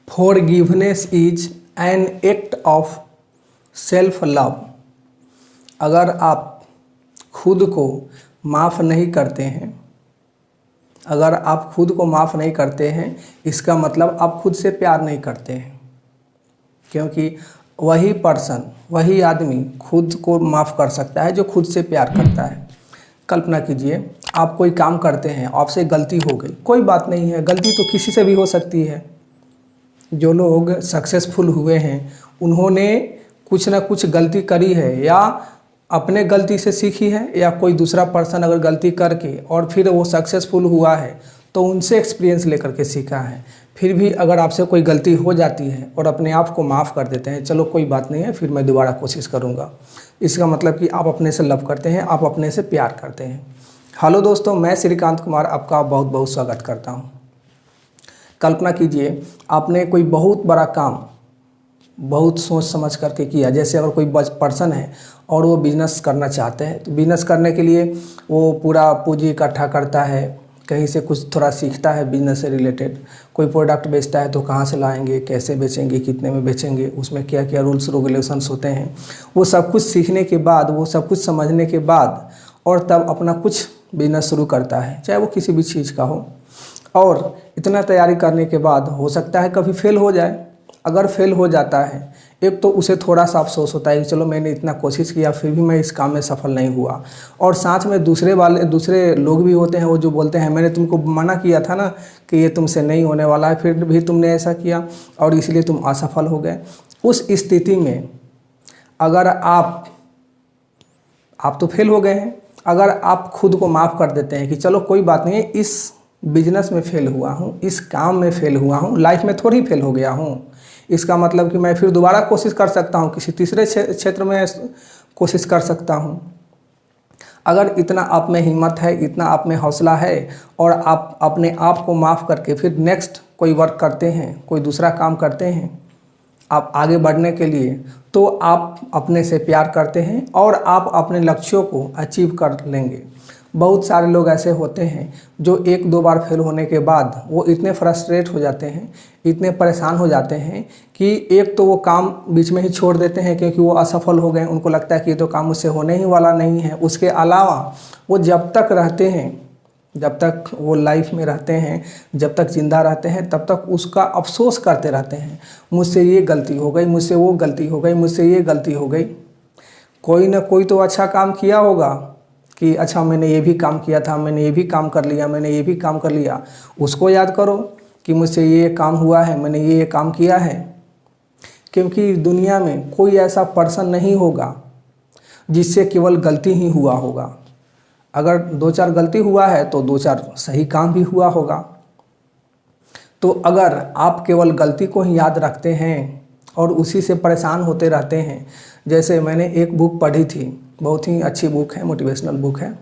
Forgiveness is an act of self love. अगर आप खुद को माफ़ नहीं करते हैं, अगर आप खुद को माफ़ नहीं करते हैं, इसका मतलब आप खुद से प्यार नहीं करते हैं। क्योंकि वही पर्सन, वही आदमी खुद को माफ़ कर सकता है जो खुद से प्यार करता है। कल्पना कीजिए, आप कोई काम करते हैं, आपसे गलती हो गई, कोई बात नहीं है, गलती तो किसी से भी हो सकती है। जो लोग सक्सेसफुल हुए हैं उन्होंने कुछ ना कुछ गलती करी है, या अपने गलती से सीखी है, या कोई दूसरा पर्सन अगर गलती करके और फिर वो सक्सेसफुल हुआ है तो उनसे एक्सपीरियंस लेकर के सीखा है। फिर भी अगर आपसे कोई गलती हो जाती है और अपने आप को माफ़ कर देते हैं, चलो कोई बात नहीं है, फिर मैं दोबारा कोशिश करूँगा, इसका मतलब कि आप अपने से लव करते हैं, आप अपने से प्यार करते हैं। हेलो दोस्तों, मैं श्रीकांत कुमार आपका बहुत बहुत स्वागत करता हूँ। कल्पना कीजिए, आपने कोई बहुत बड़ा काम बहुत सोच समझ करके किया। जैसे अगर कोई पर्सन है और वो बिज़नेस करना चाहते हैं, तो बिज़नेस करने के लिए वो पूरा पूंजी इकट्ठा करता है, कहीं से कुछ थोड़ा सीखता है बिज़नेस से रिलेटेड। कोई प्रोडक्ट बेचता है तो कहाँ से लाएंगे, कैसे बेचेंगे, कितने में बेचेंगे, उसमें क्या क्या रूल्स रेगुलेशंस होते हैं, वो सब कुछ सीखने के बाद, वो सब कुछ समझने के बाद और तब अपना कुछ बिज़नेस शुरू करता है, चाहे वो किसी भी चीज़ का हो। और इतना तैयारी करने के बाद हो सकता है कभी फेल हो जाए। अगर फेल हो जाता है, एक तो उसे थोड़ा सा अफसोस होता है कि चलो मैंने इतना कोशिश किया फिर भी मैं इस काम में सफल नहीं हुआ। और साथ में दूसरे लोग भी होते हैं, वो जो बोलते हैं मैंने तुमको मना किया था ना कि ये तुमसे नहीं होने वाला है, फिर भी तुमने ऐसा किया और इसलिए तुम असफल हो गए। उस स्थिति में अगर आप तो फेल हो गए हैं, अगर आप खुद को माफ़ कर देते हैं कि चलो कोई बात नहीं है, इस बिजनेस में फेल हुआ हूँ, इस काम में फेल हुआ हूँ, लाइफ में थोड़ी फेल हो गया हूँ, इसका मतलब कि मैं फिर दोबारा कोशिश कर सकता हूँ, किसी तीसरे क्षेत्र में कोशिश कर सकता हूँ। अगर इतना आप में हिम्मत है, इतना आप में हौसला है और आप अपने आप को माफ़ करके फिर नेक्स्ट कोई वर्क करते हैं, कोई दूसरा काम करते हैं आप आगे बढ़ने के लिए, तो आप अपने से प्यार करते हैं और आप अपने लक्ष्यों को अचीव कर लेंगे। बहुत सारे लोग ऐसे होते हैं जो एक दो बार फेल होने के बाद वो इतने फ्रस्ट्रेट हो जाते हैं, इतने परेशान हो जाते हैं कि एक तो वो काम बीच में ही छोड़ देते हैं क्योंकि वो असफल हो गए। उनको लगता है कि ये तो काम मुझसे होने ही वाला नहीं है। उसके अलावा वो जब तक रहते हैं, जब तक वो लाइफ में रहते हैं, जब तक ज़िंदा रहते हैं, तब तक उसका अफसोस करते रहते हैं, मुझसे ये गलती हो गई, मुझसे वो गलती हो गई, मुझसे ये गलती हो गई। कोई ना कोई तो अच्छा काम किया होगा कि अच्छा मैंने ये भी काम किया था, मैंने ये भी काम कर लिया, मैंने ये भी काम कर लिया। उसको याद करो कि मुझसे ये काम हुआ है, मैंने ये काम किया है। क्योंकि दुनिया में कोई ऐसा पर्सन नहीं होगा जिससे केवल गलती ही हुआ होगा। अगर दो चार गलती हुआ है तो दो चार सही काम भी हुआ होगा। तो अगर आप केवल गलती को ही याद रखते हैं और उसी से परेशान होते रहते हैं, जैसे मैंने एक बुक पढ़ी थी, बहुत ही अच्छी बुक है, मोटिवेशनल बुक है,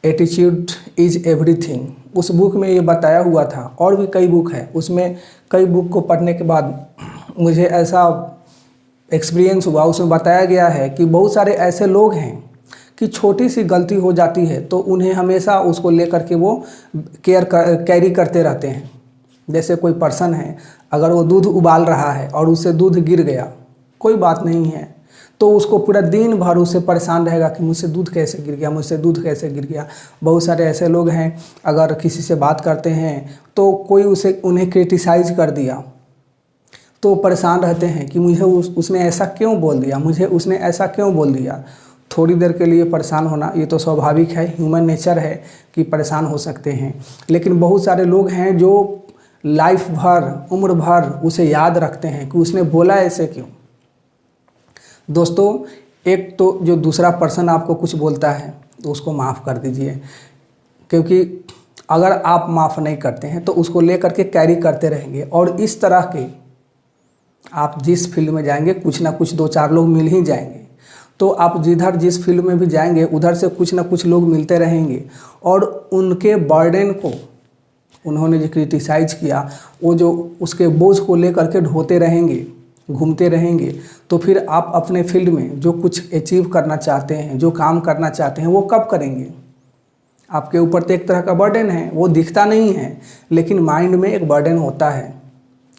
एटीट्यूड इज एवरीथिंग। उस बुक में ये बताया हुआ था, और भी कई बुक है, उसमें कई बुक को पढ़ने के बाद मुझे ऐसा एक्सपीरियंस हुआ, उसमें बताया गया है कि बहुत सारे ऐसे लोग हैं कि छोटी सी गलती हो जाती है तो उन्हें हमेशा उसको लेकर के वो कैरी करते रहते हैं। जैसे कोई पर्सन है, अगर वो दूध उबाल रहा है और उससे दूध गिर गया, कोई बात नहीं है, तो उसको पूरा दिन भर उससे परेशान रहेगा कि मुझसे दूध कैसे गिर गया, मुझसे दूध कैसे गिर गया। बहुत सारे ऐसे लोग हैं, अगर किसी से बात करते हैं तो कोई उन्हें क्रिटिसाइज कर दिया तो परेशान रहते हैं कि मुझे उसने ऐसा क्यों बोल दिया, मुझे उसने ऐसा क्यों बोल दिया। थोड़ी देर के लिए परेशान होना ये तो स्वाभाविक है, ह्यूमन नेचर है कि परेशान हो सकते हैं। लेकिन बहुत सारे लोग हैं जो लाइफ भर, उम्र भर उसे याद रखते हैं कि उसने बोला ऐसे क्यों। दोस्तों, एक तो जो दूसरा पर्सन आपको कुछ बोलता है तो उसको माफ़ कर दीजिए, क्योंकि अगर आप माफ़ नहीं करते हैं तो उसको लेकर के कैरी करते रहेंगे और इस तरह के आप जिस फील्ड में जाएंगे कुछ ना कुछ दो चार लोग मिल ही जाएंगे। तो आप जिस फील्ड में भी जाएंगे उधर से कुछ ना कुछ लोग मिलते रहेंगे और उनके बर्डन को, उन्होंने जो क्रिटिसाइज किया, वो जो उसके बोझ को लेकर के ढोते रहेंगे, घूमते रहेंगे। तो फिर आप अपने फील्ड में जो कुछ अचीव करना चाहते हैं, जो काम करना चाहते हैं, वो कब करेंगे। आपके ऊपर तो एक तरह का बर्डन है, वो दिखता नहीं है लेकिन माइंड में एक बर्डन होता है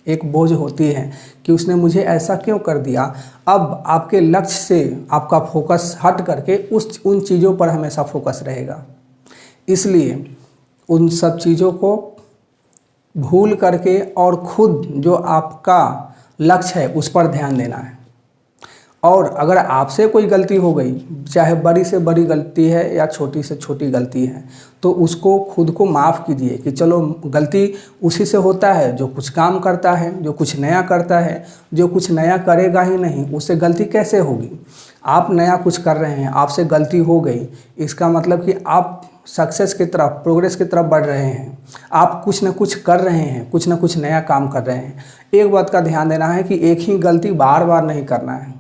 एक बोझ होती है कि उसने मुझे ऐसा क्यों कर दिया। अब आपके लक्ष्य से आपका फोकस हट करके उन चीज़ों पर हमेशा फोकस रहेगा। इसलिए उन सब चीज़ों को भूल करके और खुद जो आपका लक्ष्य है उस पर ध्यान देना है। और अगर आपसे कोई गलती हो गई, चाहे बड़ी से बड़ी गलती है या छोटी से छोटी गलती है, तो उसको खुद को माफ़ कीजिए कि चलो गलती उसी से होता है जो कुछ काम करता है, जो कुछ नया करता है। जो कुछ नया करेगा ही नहीं उससे गलती कैसे होगी। आप नया कुछ कर रहे हैं, आपसे गलती हो गई, इसका मतलब कि आप सक्सेस की तरफ, प्रोग्रेस की तरफ बढ़ रहे हैं। आप कुछ ना कुछ कर रहे हैं, कुछ ना कुछ नया काम कर रहे हैं। एक बात का ध्यान देना है कि एक ही गलती बार बार नहीं करना है।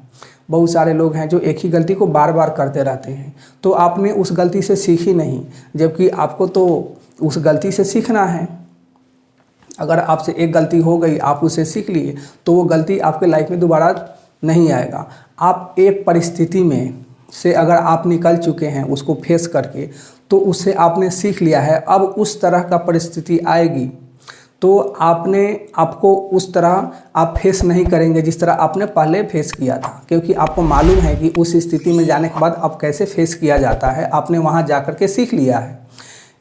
बहुत सारे लोग हैं जो एक ही गलती को बार बार करते रहते हैं, तो आपने उस गलती से सीखी नहीं, जबकि आपको तो उस गलती से सीखना है। अगर आपसे एक गलती हो गई, आप उसे सीख लिए, तो वो गलती आपके लाइफ में दोबारा नहीं आएगा। आप एक परिस्थिति में से अगर आप निकल चुके हैं उसको फेस करके, तो उससे आपने सीख लिया है। अब उस तरह का परिस्थिति आएगी तो आपको उस तरह आप फेस नहीं करेंगे जिस तरह आपने पहले फेस किया था, क्योंकि आपको मालूम है कि उस स्थिति में जाने के बाद अब कैसे फेस किया जाता है, आपने वहाँ जा कर के सीख लिया है।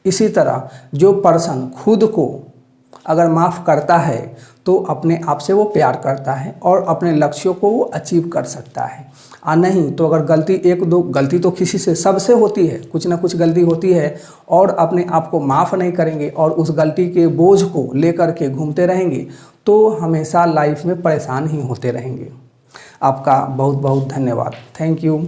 इसी तरह जो पर्सन खुद को अगर माफ़ करता है तो अपने आप से वो प्यार करता है और अपने लक्ष्यों को वो अचीव कर सकता है। नहीं तो अगर गलती तो किसी से, सबसे होती है, कुछ ना कुछ गलती होती है, और अपने आप को माफ़ नहीं करेंगे और उस गलती के बोझ को लेकर के घूमते रहेंगे तो हमेशा लाइफ में परेशान ही होते रहेंगे। आपका बहुत बहुत धन्यवाद। Thank you.